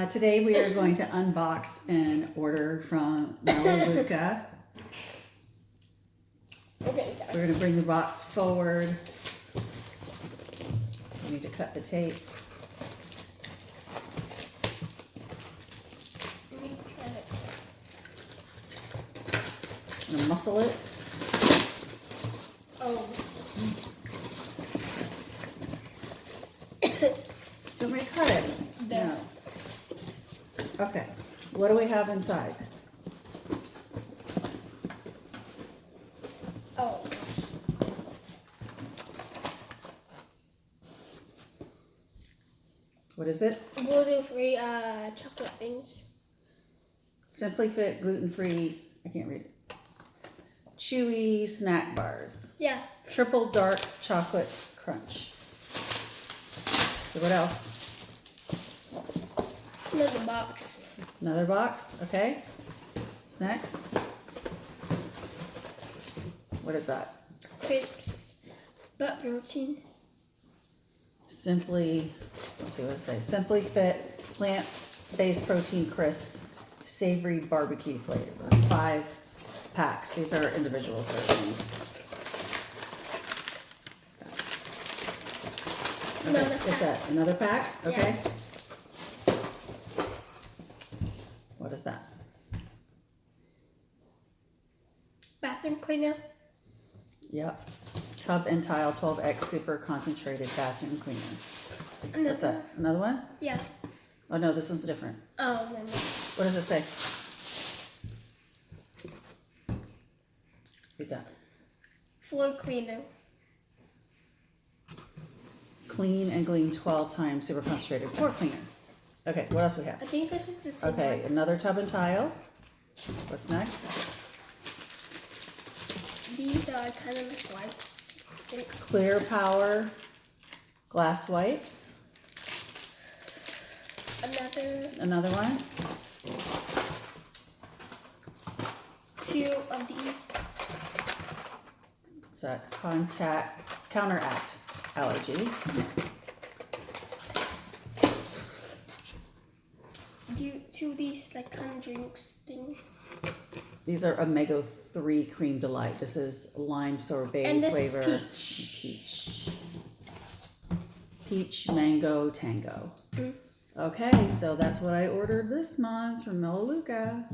Today we are going to unbox an order from Melaleuca. Okay, We're going to bring the box forward. We need to cut the tape. let me try it. I'm going to muscle it. Oh. Do you want me to cut it? There. No. Okay. What do we have inside? Oh. What is it? Gluten-free chocolate things. Simply Fit, gluten-free, I can't read it. Chewy snack bars. Yeah. Triple dark chocolate crunch. So what else? Another box. Another box, okay. Next. What is that? Crisps. Butt protein. Simply, let's see what it says. Simply Fit, plant-based protein crisps, savory barbecue flavor. 5 packs. These are individual servings. Okay, Another what's pack. that? Another pack? Yeah. Okay. What is that? Bathroom cleaner. Yep. Tub and Tile 12X Super Concentrated Bathroom Cleaner. What's Another. that? Another one? Yeah. Oh no, this one's different. Oh, no. What does it say? Read that. Floor cleaner. Clean and gleam 12 times super concentrated floor cleaner. Okay, what else we have? I think this is the same Okay, one. another Tub and Tile. What's next? These are kind of like wipes. I think. Clear Power glass wipes. Another one. 2 of these. It's a counteract allergy. Do 2 of these like kind of drinks things. These are Omega 3 Cream Delight. This is lime sorbet And this flavor. is Peach. Peach mango tango. Mm. Okay, so that's what I ordered this month from Melaleuca.